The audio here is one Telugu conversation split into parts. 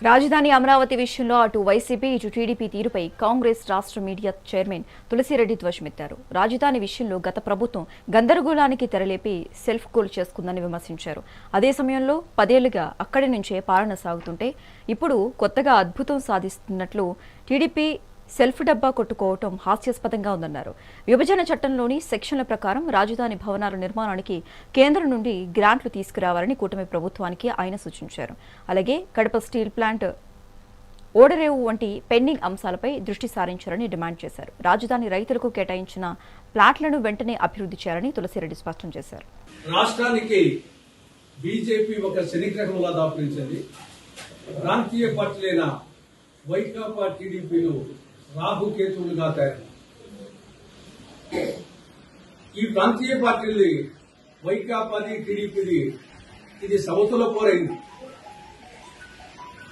రాజధాని అమరావతి విషయంలో అటు వైసీపీ ఇటు టీడీపీ తీరుపై కాంగ్రెస్ రాష్ట్ర మీడియా చైర్మన్ తులసిరెడ్డి ధ్వజమెత్తారు. రాజధాని విషయంలో గత ప్రభుత్వం గందరగోళానికి తెరలేపి సెల్ఫ్ గోల్ చేసుకుందని విమర్శించారు. అదే సమయంలో 10 ఏళ్లుగా అక్కడి నుంచే పాలన సాగుతుంటే ఇప్పుడు కొత్తగా అద్భుతం సాధిస్తున్నట్లు టీడీపీ సెల్ఫ్ డబ్బా కొట్టుకోవటం హాస్యాస్పదంగా ఉందన్నారు. విభజన చట్టంలోని సెక్షన్ల ప్రకారం రాజధాని భవనాల నిర్మాణానికి కేంద్రం నుండి గ్రాంట్లు తీసుకురావాలని కూటమి ప్రభుత్వానికి ఆయన సూచించారు. అలాగే కడప స్టీల్ ప్లాంట్, ఓడరేవు వంటి పెండింగ్ అంశాలపై దృష్టి సారించాలని డిమాండ్ చేశారు. రాజధాని రైతులకు కేటాయించిన ప్లాట్లను వెంటనే అభివృద్ధి చేయాలని తులసిరెడ్డి స్పష్టం చేశారు. రాష్ట్రానికి బీజేపీ ఒక శనిగ్రహంలా దాపురించింది. ప్రాంతీయ పార్టీలైన వైకాపా, టీడీపీలు రాహుకేతువులుగా తయారు. ఈ ప్రాంతీయ పార్టీలు వైకాపాది, టీడీపీది ఇది సౌతుల పోరైంది.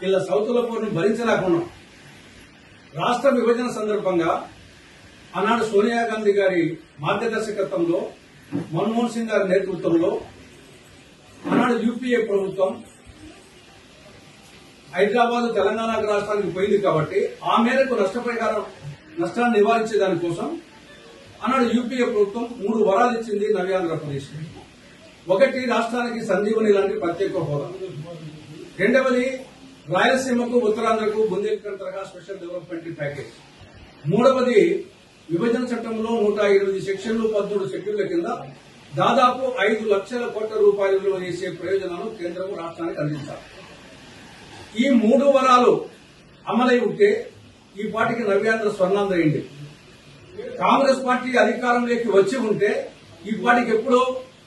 ఇలా సౌతుల పోరును భరించలేకున్నాం. రాష్ట్ర విభజన సందర్భంగా ఆనాడు సోనియా గాంధీ గారి మార్గదర్శకత్వంలో, మన్మోహన్ సింగ్ గారి నేతృత్వంలో ఆనాడు యూపీఏ ప్రభుత్వం హైదరాబాద్, తెలంగాణ రాష్ట్రానికి పోయింది కాబట్టి ఆ మేరకు నష్టాన్ని నివారించే దానికోసం ఆనాడు యూపీఏ ప్రభుత్వం 3 వరాలు ఇచ్చింది నవ్యాంధ్రప్రదేశ్. ఒకటి, రాష్ట్రానికి సంజీవని లాంటి ప్రత్యేక హోదా. రెండవది, రాయలసీమకు, ఉత్తరాంధ్రకు బుందేల్ఖండ్ తరహా స్పెషల్ డెవలప్మెంట్ ప్యాకేజ్. మూడవది, విభజన చట్టంలో 108 సెక్షన్లు, 13 షెడ్యూళ్ల కింద దాదాపు 5 లక్షల కోట్ల రూపాయలు విలువ చేసే ప్రయోజనాలు కేంద్రం రాష్ట్రానికి అందించాలి. ఈ 3 వరాలు అమలై ఉంటే ఈ పార్టీకి నవ్యాంధ్ర స్వర్ణాంధ్ర అయింది. కాంగ్రెస్ పార్టీ అధికారంలోకి వచ్చి ఉంటే ఈ పార్టీకి ఎప్పుడో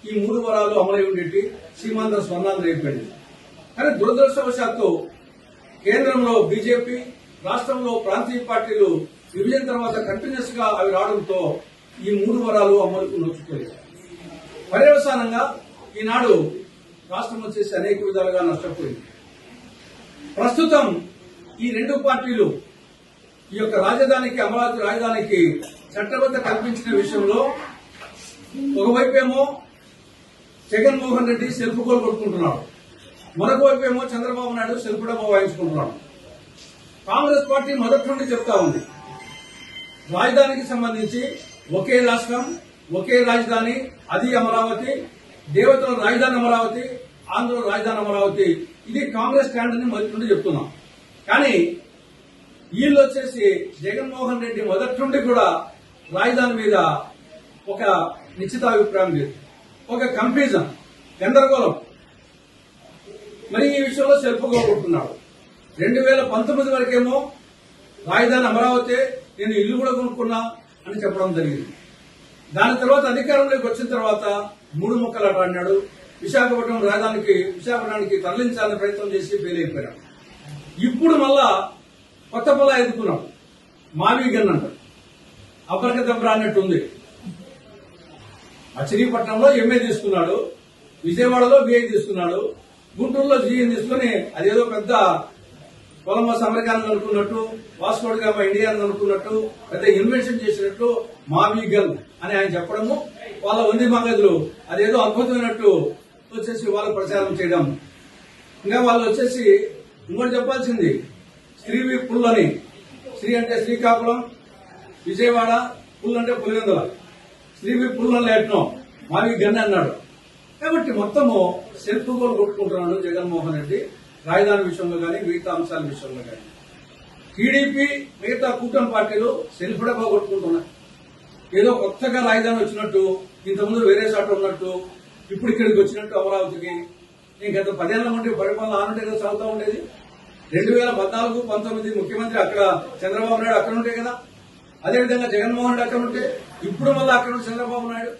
ఈ 3 వరాలు అమలై ఉండేటి, సీమాంధ్ర స్వర్ణాంధ్ర అయిపోయింది. కానీ దురదృష్టవశాత్తు కేంద్రంలో బీజేపీ, రాష్ట్రంలో ప్రాంతీయ పార్టీలు విభజన తర్వాత కంటిన్యూస్ గా అవి రావడంతో ఈ 3 వరాలు అమలుకు నొచ్చుకోలేదు. పర్యవసానంగా ఈనాడు రాష్ట్రం వచ్చేసి అనేక విధాలుగా నష్టపోయింది. ప్రస్తుతం ఈ 2 పార్టీలు ఈ యొక్క రాజధానికి, అమరావతి రాజధానికి చట్టబద్ధ కల్పించిన విషయంలో ఒకవైపేమో జగన్మోహన్ రెడ్డి సెల్ఫ్ గోల్ కొట్టుకుంటున్నాడు, మరొక వైపేమో చంద్రబాబు నాయుడు సెల్ఫ్ డబ్బా వాయించుకుంటున్నాడు. కాంగ్రెస్ పార్టీ మొదటి నుండి చెప్తా ఉంది, రాజధానికి సంబంధించి ఒకే రాష్ట్రం, ఒకే రాజధాని, అది అమరావతి, దేవతల రాజధాని అమరావతి, ఆంధ్ర రాజధాని అమరావతి. ఇది కాంగ్రెస్ స్టాండ్ అని మొదటి నుండి చెప్తున్నాం. కానీ వీళ్ళు వచ్చేసి జగన్మోహన్ రెడ్డి మొదటి నుండి కూడా రాజధాని మీద ఒక నిశ్చితాభిప్రాయం లేదు, ఒక కన్ఫ్యూజన్, గందరగోళం. మరి ఈ విషయంలో సెల్ఫ్గా కొట్టుకున్నాడు. 2019 వరకేమో రాజధాని అమరావతి, నేను ఇల్లు కూడా కొనుక్కున్నా అని చెప్పడం జరిగింది. దాని తర్వాత అధికారంలోకి వచ్చిన తర్వాత 3 ముక్కలు అన్నాడు. విశాఖపట్నానికి తరలించాలని ప్రయత్నం చేసి ఫెయిల్ అయిపోయాడు. ఇప్పుడు మళ్ళా కొత్త పొల ఎదుర్కొన్నాం. మావి గన్ అంటారు, అపరకదబ్రా అన్నట్టుంది. మచిలీపట్నంలో ఎంఏ తీసుకున్నాడు, విజయవాడలో బిఐ తీసుకున్నాడు, గుంటూరులో జీఎం తీసుకుని అదేదో పెద్ద కొలంబస్ అమెరికాను అనుకున్నట్టు, వాస్కోడ్ గామా ఇండియాను అనుకున్నట్టు పెద్ద ఇన్వెన్షన్ చేసినట్టు మావి గన్ అని ఆయన చెప్పడము, వాళ్ళ వంది మగదులు అదేదో అద్భుతమైనట్టు వచ్చేసి వాళ్ళు ప్రచారం చేయడం. ఇంకా వాళ్ళు వచ్చేసి ఇంకోటి చెప్పాల్సింది, శ్రీవి పుల్ అని. శ్రీ అంటే శ్రీకాకుళం, విజయవాడ, పుల్ అంటే పులివెందుల. శ్రీవి పుల్ అని లేటనో మావి గన్ అన్నాడు. కాబట్టి మొత్తము సెల్ఫ్ గోల్ కొట్టుకుంటున్నాడు జగన్మోహన్ రెడ్డి, రాజధాని విషయంలో కానీ మిగతా అంశాల విషయంలో కానీ. టీడీపీ, మిగతా కూటమి పార్టీలు సెల్ఫ్ డబ్బా కొట్టుకుంటున్నాయి. ఏదో కొత్తగా రాజధాని వచ్చినట్టు, ఇంతకుముందు వేరే చోట ఉన్నట్టు, ఇప్పుడు ఇక్కడికి వచ్చినట్టు అమరావతికి. నేను గత 10 ఏళ్ల నుండి పరిపాలన ఆనుంటే కదా సాగుతూ ఉండేది. 2014-19 ముఖ్యమంత్రి అక్కడ చంద్రబాబు నాయుడు అక్కడ ఉంటే కదా, అదేవిధంగా జగన్మోహన్ రెడ్డి అక్కడ ఉంటే, ఇప్పుడు మళ్ళీ అక్కడ ఉంటే చంద్రబాబు నాయుడు.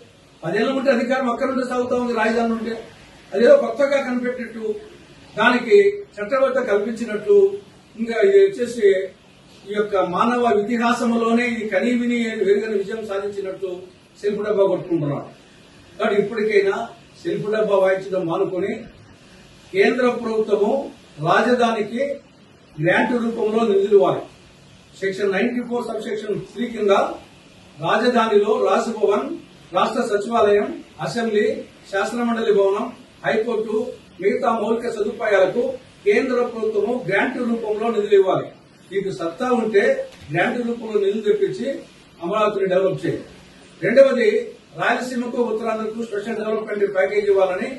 10 ఏళ్ల నుండి అధికారం అక్కడ నుండి సాగుతూ ఉంది రాజధాని ఉంటే. అదేదో కొత్తగా కనిపెట్టినట్టు, దానికి చట్టబద్ధ కల్పించినట్లు, ఇంకా ఇది వచ్చేసి ఈ యొక్క మానవ ఇతిహాసంలోనే ఇది కనీవిని వెలుగని విజయం సాధించినట్టు సెల్ఫ్ డబ్బా కొట్టుకుంటున్నాడు. కాబట్టి ఇప్పటికైనా సెల్ఫ్ డబ్బా వాయించడం మానుకొని కేంద్ర ప్రభుత్వము రాజధానికి గ్రాంట్ రూపంలో నిధులు ఇవ్వాలి. సెక్షన్ 94 సబ్సెక్షన్ 3 కింద రాజధానిలో రాజ్భవన్, రాష్ట్ర సచివాలయం, అసెంబ్లీ, శాసనమండలి భవనం, హైకోర్టు, మిగతా మౌలిక సదుపాయాలకు కేంద్ర ప్రభుత్వము గ్రాంట్ రూపంలో నిధులు ఇవ్వాలి. మీకు సత్తా ఉంటే గ్రాంట్ రూపంలో నిధులు తెప్పించి అమరావతిని డెవలప్ చేయాలి. రెండవది, రాయలసీమకు ఉత్తరాంధ్రకు స్పెషల్ డెవలప్మెంట్ ప్యాకేజ్ ఇవ్వాలని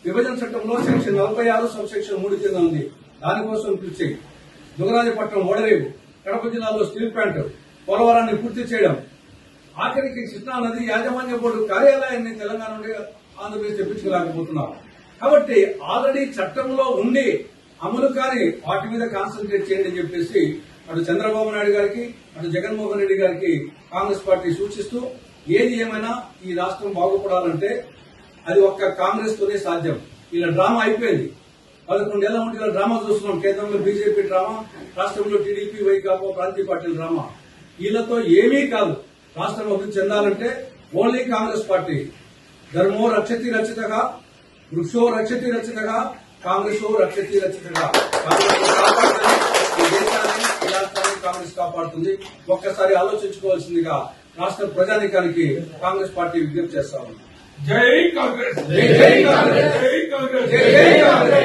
విభజన చట్టంలో సెక్షన్ 46 సబ్ సెక్షన్ 3 కింద ఉంది. దానికోసం కృషి చేయి. దుగరాజపట్నం ఓడరేవు, కడప జిల్లాలో స్టీల్ ప్లాంట్, పోలవరాన్ని పూర్తి చేయడం, ఆఖరికి కృష్ణా నది యాజమాన్య బోర్డు కార్యాలయాన్ని తెలంగాణ నుండి ఆంధ్రప్రదేశ్ తెప్పించుకోలేకపోతున్నారు. కాబట్టి ఆల్రెడీ చట్టంలో ఉండి అమలు కాని వాటి మీద కాన్సన్ట్రేట్ చేయండి అని చెప్పేసి అటు చంద్రబాబు నాయుడు గారికి అటు జగన్మోహన్ రెడ్డి గారికి కాంగ్రెస్ పార్టీ సూచిస్తూ, ఏది ఏమైనా ఈ రాష్ట్రం బాగుపడాలంటే అది ఒక్క కాంగ్రెస్ తోనే సాధ్యం. ఇలా డ్రామా అయిపోయింది. 11 ఏళ్ల నుండి ఇలా డ్రామా చూస్తున్నాం. కేంద్రంలో బీజేపీ డ్రామా, రాష్ట్రంలో టీడీపీ, వైకాపా, ప్రాంతీయ పార్టీల డ్రామా. వీళ్ళతో ఏమీ కాదు. రాష్ట్రం అభివృద్ధి చెందాలంటే ఓన్లీ కాంగ్రెస్ పార్టీ. ధర్మో రక్షతి రక్షితగా, వృక్షో రక్షతి రక్షితగా, కాంగ్రెసో రక్షతి రక్షితగా. కాంగ్రెస్ కాపాడుతుంది ఈ దేశాన్ని, ఈ రాష్ట్రాన్ని కాంగ్రెస్ కాపాడుతుంది. ఒక్కసారి ఆలోచించుకోవాల్సిందిగా రాష్ట్ర ప్రజానికానికి కాంగ్రెస్ పార్టీ విజ్ఞప్తి చేస్తా ఉంది. జై కాంగ్రెస్, జై జై కాంగ్రెస్, జై కాంగ్రెస్, జై జై కాంగ్రెస్.